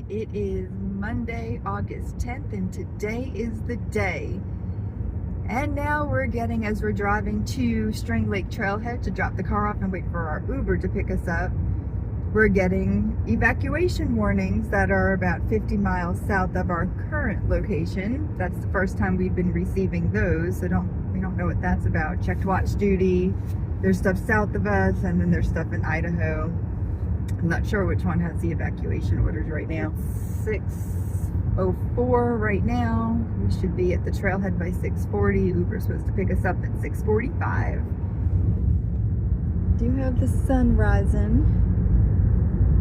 It is Monday, August 10th, and today is the day. And now we're getting, as we're driving to String Lake Trailhead to drop the car off and wait for our Uber to pick us up, we're getting evacuation warnings that are about 50 miles south of our current location. That's the first time we've been receiving those, so we don't know what that's about. Checked watch duty. There's stuff south of us, and then there's stuff in Idaho. I'm not sure which one has the evacuation orders right now. It's 6:04 right now. We should be at the trailhead by 6:40. Uber's supposed to pick us up at 6:45. Do have the sun rising.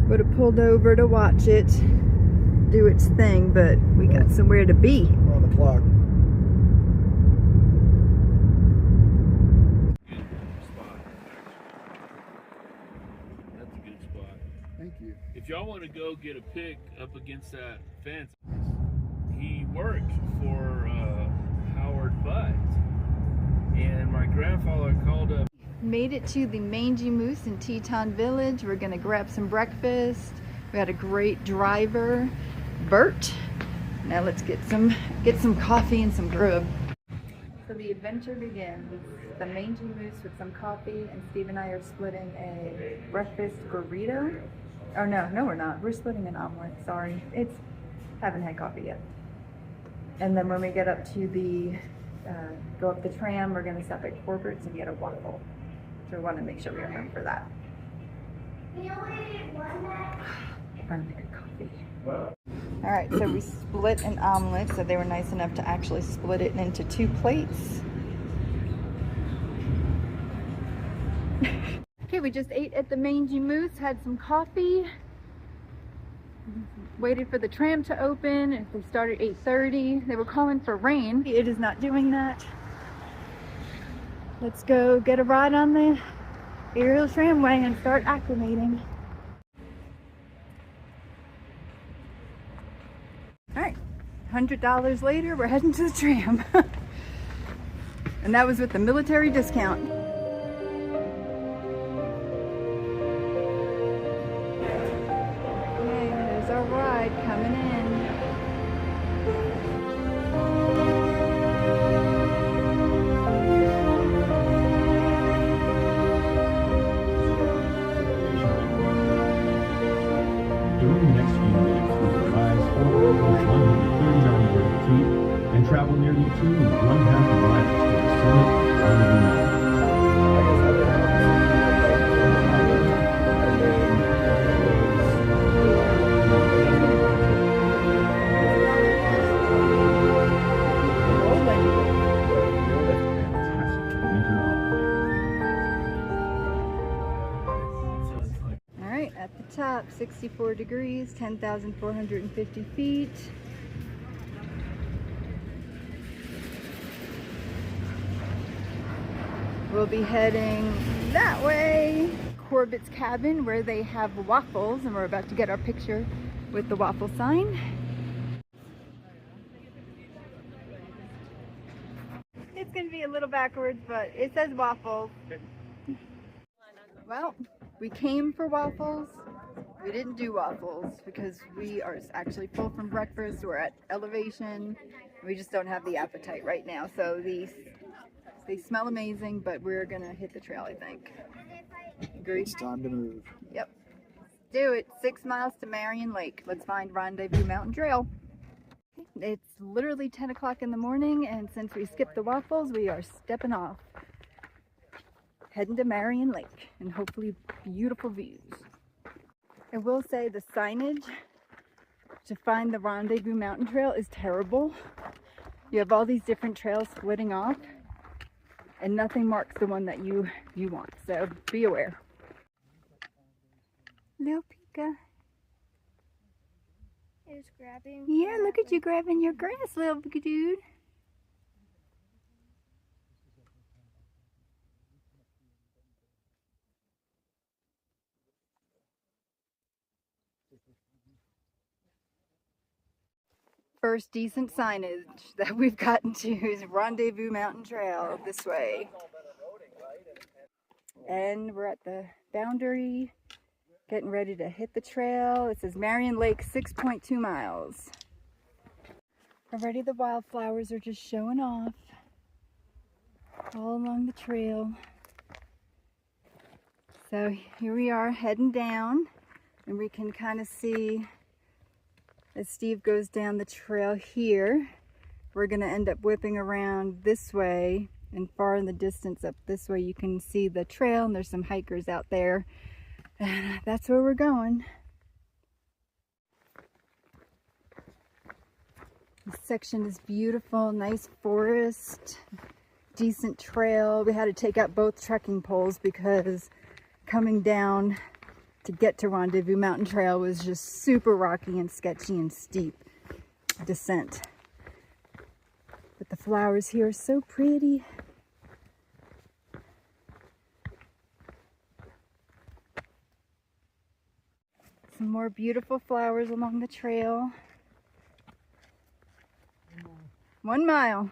Would have pulled over to watch it do its thing, but we got somewhere to be. We're on the clock. That's a good spot. Thank you. If y'all want to go get a pic up against that fence, he worked for Howard Butt, and my grandfather called up. Made it to the Mangy Moose in Teton Village. We're gonna grab some breakfast. We had a great driver, Bert. Now let's get some coffee and some grub. So the adventure begins. The Mangy Moose with some coffee, and Steve and I are splitting a breakfast burrito. Oh no, we're not. We're splitting an omelet. Sorry, haven't had coffee yet. And then when we get up to the go up the tram, we're gonna stop at Corbett's and get a waffle. So we want to make sure we remember that. Trying to make a coffee. All right, so we split an omelet. So they were nice enough to actually split it into 2 plates. Okay, we just ate at the Mangy Moose, had some coffee, waited for the tram to open. They started at 8:30. They were calling for rain. It is not doing that. Let's go get a ride on the Aerial Tramway and start acclimating. All right, $100 later, we're heading to the tram. And that was with the military discount. Okay, there's our ride coming in. During the next few minutes, we will rise 439 vertical feet and travel nearly 2.5 miles to the summit of the mountain. All right, at the top, 64 degrees, 10,450 feet. We'll be heading that way. Corbett's cabin, where they have waffles, and we're about to get our picture with the waffle sign. It's gonna be a little backwards, but it says waffles. Well, we came for waffles. We didn't do waffles because we are actually full from breakfast. We're at elevation. We just don't have the appetite right now. So they smell amazing, but we're gonna hit the trail, I think. Agree? It's time to move. Yep. Let's do it. 6 miles to Marion Lake. Let's find Rendezvous Mountain Trail. It's literally 10 o'clock in the morning, and since we skipped the waffles, we are stepping off. Heading to Marion Lake, and hopefully beautiful views. I will say the signage to find the Rendezvous Mountain Trail is terrible. You have all these different trails splitting off, and nothing marks the one that you want, so be aware. Little Pika. Is grabbing. Yeah, look at you grabbing your grass, little dude. First decent signage that we've gotten to is Rendezvous Mountain Trail this way. And we're at the boundary Getting ready to hit the trail. It says Marion Lake, 6.2 miles. Already the wildflowers are just showing off all along the trail. So here we are heading down, and we can kind of see as Steve goes down the trail here, we're going to end up whipping around this way, and far in the distance up this way you can see the trail, and there's some hikers out there, and that's where we're going. This section is beautiful, nice forest, decent trail. We had to take out both trekking poles because coming down to get to Rendezvous Mountain Trail was just super rocky and sketchy and steep descent. But the flowers here are so pretty. Some more beautiful flowers along the trail. 1 mile.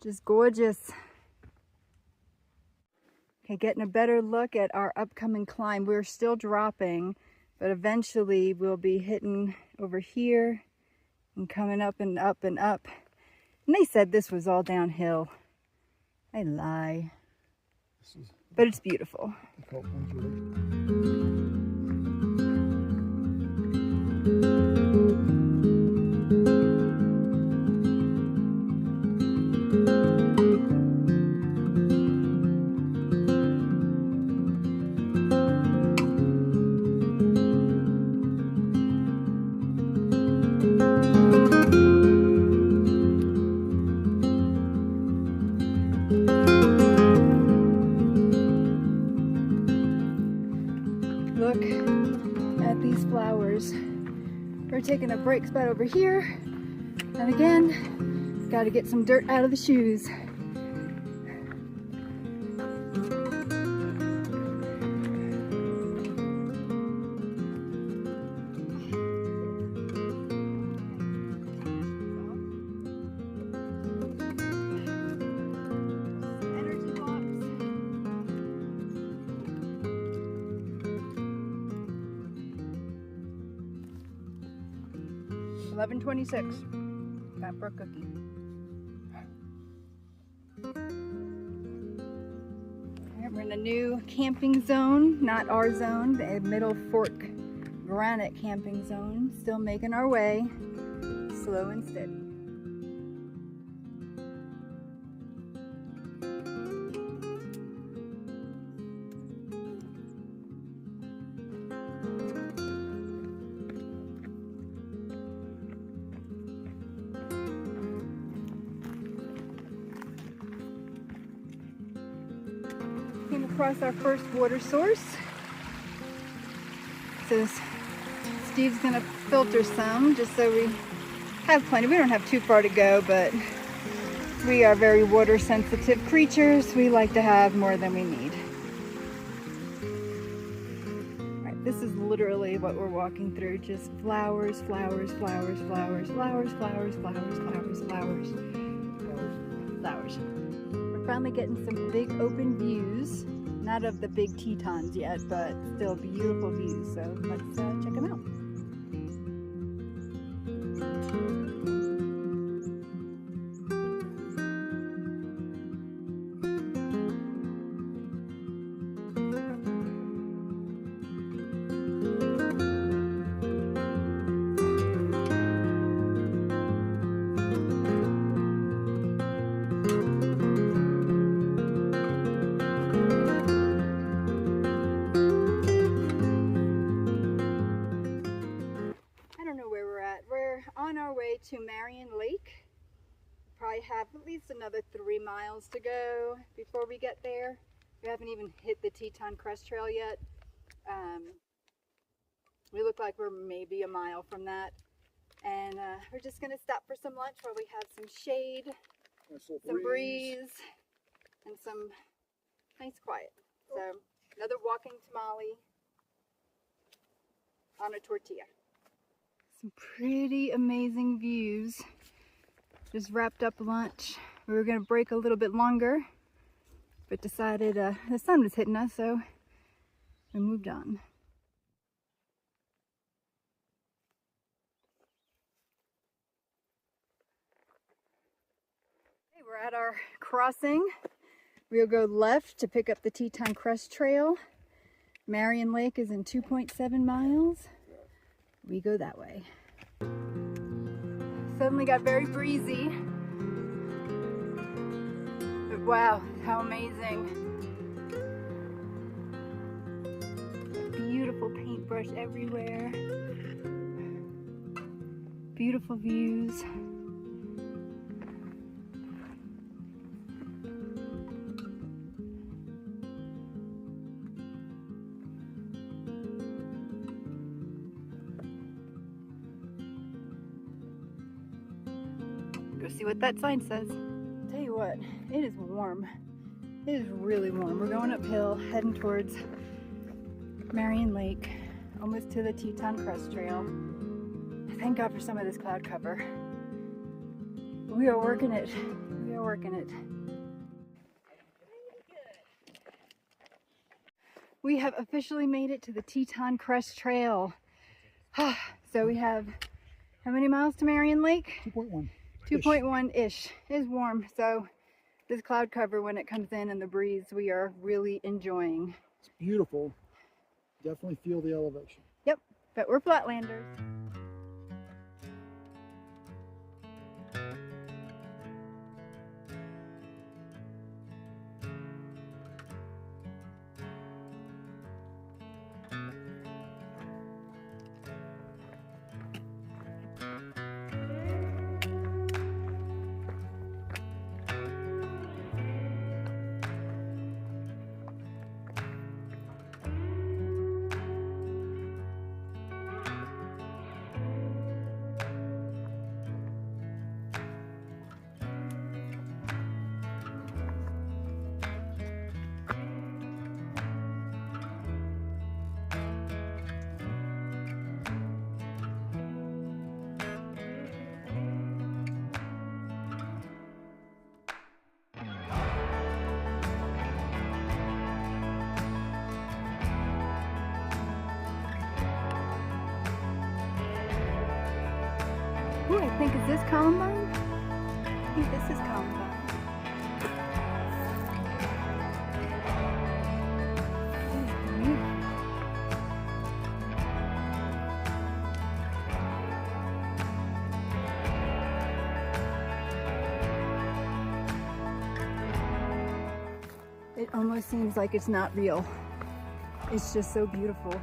Just gorgeous. Okay, getting a better look at our upcoming climb. We're still dropping, but eventually we'll be hitting over here and coming up and up and up. And they said this was all downhill. I lie. But it's beautiful. Look at these flowers. We're taking a break spot over here, and again, got to get some dirt out of the shoes. Energy blocks. 11:26. Time for a cookie. Alright, we're in a new camping zone, not our zone, the Middle Fork Granite Camping Zone. Still making our way, slow and steady. Came across our first water source. So Steve's gonna filter some just so we have plenty. We don't have too far to go, but we are very water sensitive creatures. We like to have more than we need. All right, this is literally what we're walking through. Just flowers, flowers, flowers, flowers, flowers, flowers, flowers, flowers, flowers, flowers. We're finally getting some big open views. Not of the big Tetons yet, but still beautiful views. So let's check them out. On our way to Marion Lake. Probably have at least another 3 miles to go before we get there. We haven't even hit the Teton Crest Trail yet. We look like we're maybe a mile from that. And we're just going to stop for some lunch while we have some shade, some breeze, and some nice quiet. So another walking tamale on a tortilla. Some pretty amazing views. Just wrapped up lunch. We were gonna break a little bit longer, but decided the sun was hitting us, so we moved on. Okay, we're at our crossing. We'll go left to pick up the Teton Crest Trail. Marion Lake is in 2.7 miles. We go that way. Suddenly got very breezy. But wow, how amazing. Beautiful paintbrush everywhere. Beautiful views. Go see what that sign says. Tell you what, it is warm. It is really warm. We're going uphill, heading towards Marion Lake, almost to the Teton Crest Trail. Thank God for some of this cloud cover. We are working it. We are working it. We have officially made it to the Teton Crest Trail. So we have, how many miles to Marion Lake? 2.1. 2.1-ish. It is warm, so this cloud cover, when it comes in and the breeze, we are really enjoying. It's beautiful. Definitely feel the elevation. Yep, but we're flatlanders. Ooh, I think, is this Columbine? I think this is Columbine. Ooh, beautiful. It almost seems like it's not real. It's just so beautiful.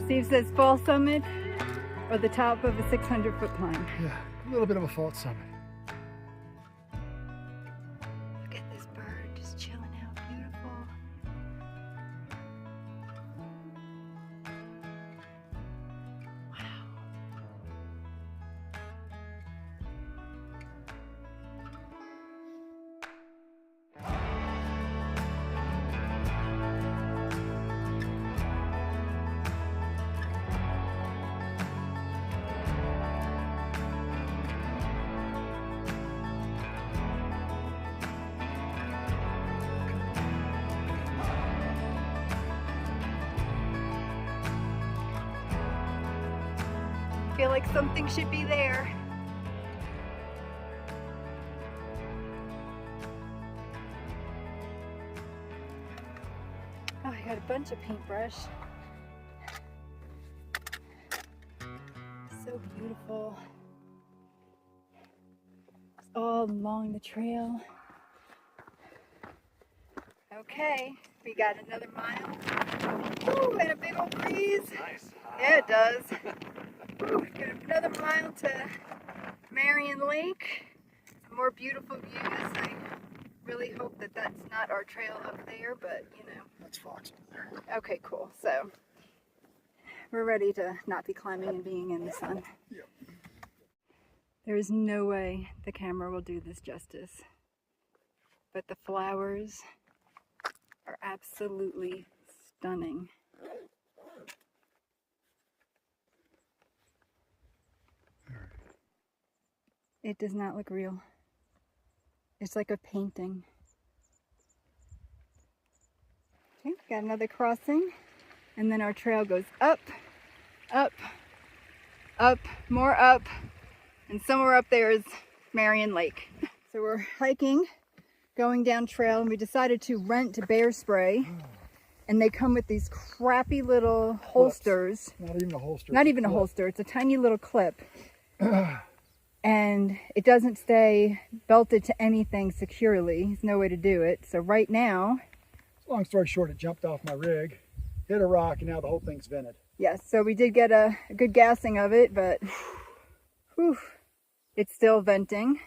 Steve says fall summit or the top of a 600-foot climb. Yeah, a little bit of a fault summit. Look at this bird just chilling out, beautiful. Wow. Feel like something should be there. Oh, I got a bunch of paintbrush. So beautiful. It's all along the trail. Okay, we got another mile. Ooh, and a big old breeze. Nice. Yeah, it does. Ooh, got another mile to Marion Lake. more beautiful views. I really hope that that's not our trail up there, but you know. That's Fox over there. Okay, cool. So we're ready to not be climbing and being in the sun. Yep. There is no way the camera will do this justice. But the flowers are absolutely stunning. It does not look real. It's like a painting. Okay, got another crossing. And then our trail goes up, up, up, more up. And somewhere up there is Marion Lake. So we're hiking, going down trail, and we decided to rent bear spray. And they come with these crappy little holsters. Not even a holster. Not even a holster, it's a tiny little clip. And it doesn't stay belted to anything securely. There's no way to do it. So right now, Long story short, it jumped off my rig, hit a rock, and now the whole thing's vented. yes, so we did get a good gassing of it, but whew, it's still venting.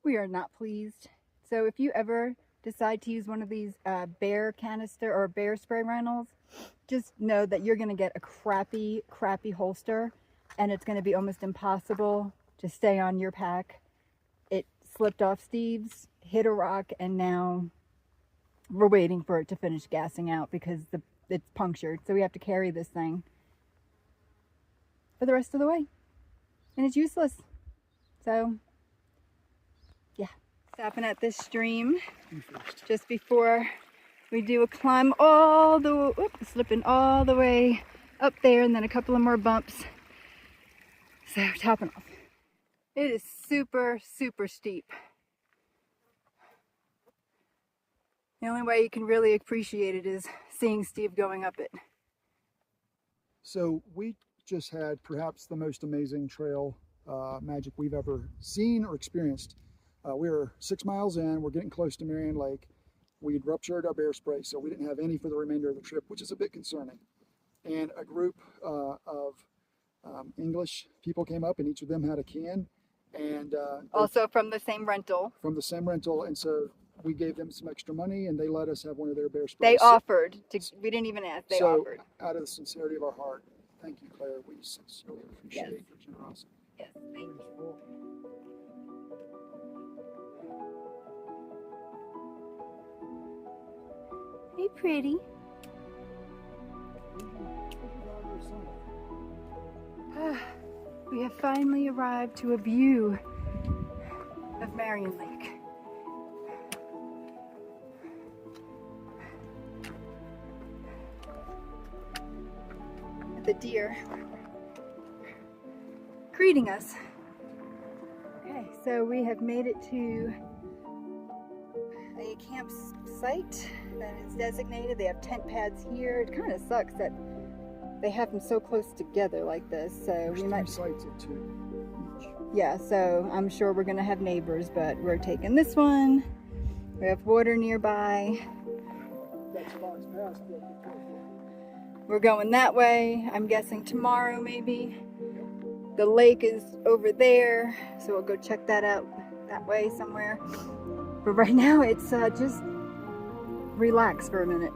We are not pleased. So if you ever decide to use one of these bear canister or bear spray rentals, just know that you're going to get a crappy holster, and it's going to be almost impossible to stay on your pack. It slipped off Steve's, hit a rock, and now we're waiting for it to finish gassing out because it's punctured. So we have to carry this thing for the rest of the way, and it's useless. So yeah, stopping at this stream just before we do a climb all the slipping all the way up there, and then a couple of more bumps. So topping off. It is super steep. The only way you can really appreciate it is seeing Steve going up it. So we just had perhaps the most amazing trail magic we've ever seen or experienced. We were 6 miles in, we're getting close to Marion Lake. We'd ruptured our bear spray, so we didn't have any for the remainder of the trip, which is a bit concerning. And a group of English people came up, and each of them had a can. And also from the same rental. From the same rental, and so we gave them some extra money, and they let us have one of their bear sprays. They offered. We didn't even ask. They offered. Out of the sincerity of our heart, thank you, Claire. We sincerely appreciate your generosity. Yes, thank you. Hey, pretty. We have finally arrived to a view of Marion Lake. The deer greeting us. Okay, so we have made it to a campsite that is designated. They have tent pads here. It kind of sucks that they have them so close together like this. So There's we might. sites at 2 each. Yeah, so I'm sure we're gonna have neighbors, but we're taking this one. We have water nearby. That's Fox Pass. We're going that way. I'm guessing tomorrow maybe. The lake is over there, so we'll go check that out that way somewhere. But right now it's just relax for a minute.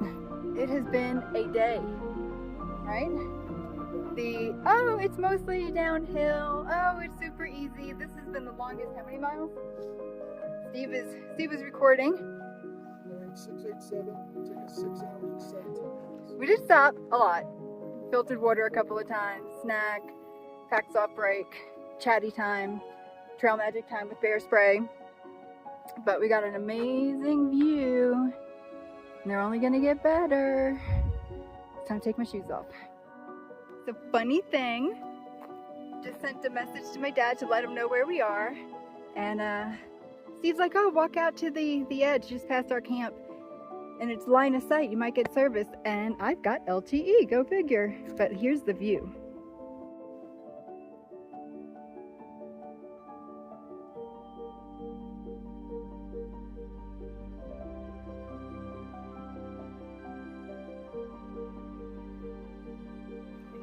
It has been a day, right? Oh, it's mostly downhill. Oh, it's super easy. This has been the longest. How many miles? Steve is recording. 687. Took us 6 hours and 17 minutes. We did stop a lot. Filtered water a couple of times. Snack, packs off break, chatty time, trail magic time with bear spray. But we got an amazing view. And they're only gonna get better. It's time to take my shoes off. The funny thing, just sent a message to my dad to let him know where we are. And Steve's like, oh, walk out to the edge just past our camp. And it's line of sight, you might get service. And I've got LTE, go figure. But here's the view.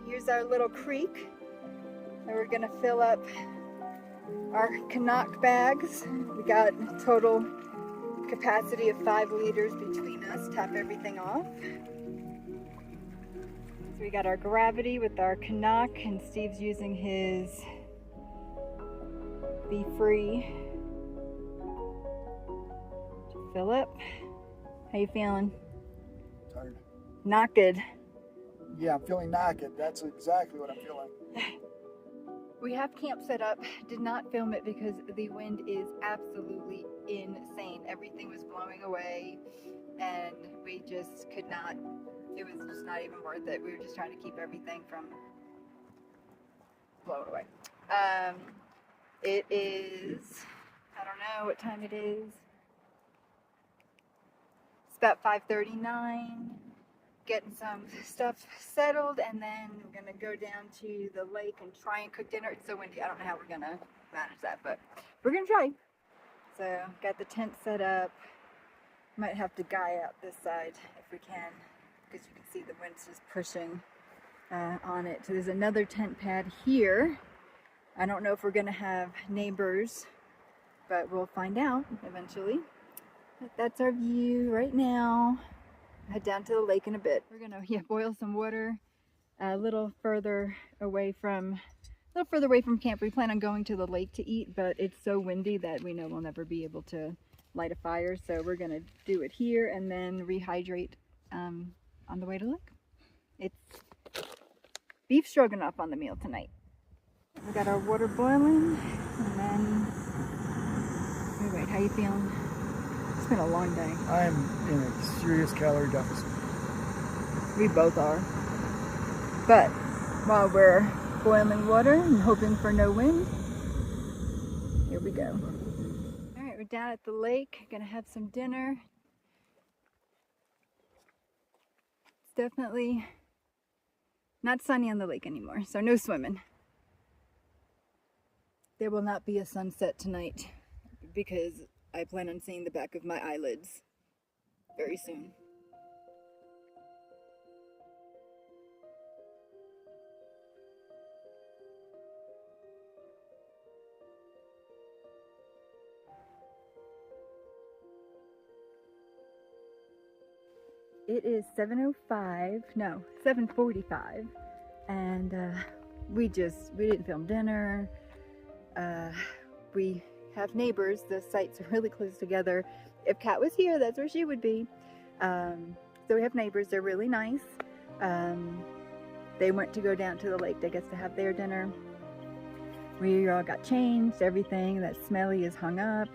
Here's our little creek that we're gonna fill up our Canuck bags. We got a total capacity of 5 liters between us. Tap everything off. So we got our gravity with our Canuck, and Steve's using his Be Free to fill up. How you feeling? Tired. Not good. Yeah, I'm feeling knackered. That's exactly what I'm feeling. We have camp set up. Did not film it because the wind is absolutely insane. Everything was blowing away and we just could not, it was just not even worth it. We were just trying to keep everything from blowing away. It is, I don't know what time it is. It's about 5:39. Getting some stuff settled, and then we're gonna go down to the lake and try and cook dinner. It's so windy, I don't know how we're gonna manage that, but we're gonna try. So got the tent set up. Might have to guy out this side if we can, because you can see the wind's just pushing on it. So there's another tent pad here. I don't know if we're gonna have neighbors, but we'll find out eventually. But that's our view right now. Head down to the lake in a bit. We're gonna boil some water a little further away from camp. We plan on going to the lake to eat, but it's so windy that we know we'll never be able to light a fire. So we're gonna do it here and then rehydrate on the way to the lake. It's beef stroganoff on the meal tonight. We got our water boiling, and then wait, how you feeling? It's been a long day. I'm in a serious calorie deficit. We both are. But while we're boiling water and hoping for no wind, here we go. All right, we're down at the lake, gonna have some dinner. It's definitely not sunny on the lake anymore, so no swimming. There will not be a sunset tonight because I plan on seeing the back of my eyelids very soon. It is 7:45, and we didn't film dinner. We have neighbors. The sites are really close together. If Kat was here, that's where she would be. So we have neighbors. They're really nice. They went to go down to the lake, I guess, to have their dinner. We all got changed. Everything that's smelly is hung up.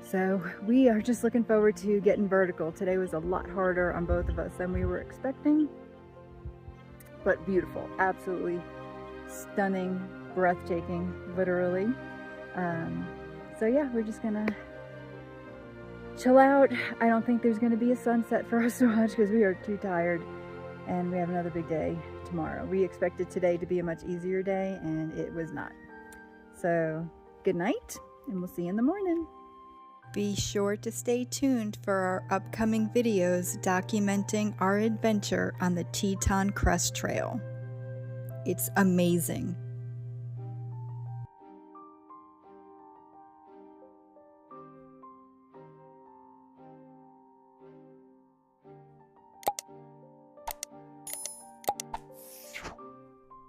So we are just looking forward to getting vertical. Today was a lot harder on both of us than we were expecting, but beautiful, absolutely stunning, breathtaking, literally. So yeah, we're just gonna chill out. I don't think there's gonna be a sunset for us to watch because we are too tired, and we have another big day tomorrow. We expected today to be a much easier day, and it was not. So good night, and we'll see you in the morning. Be sure to stay tuned for our upcoming videos documenting our adventure on the Teton Crest Trail. It's amazing.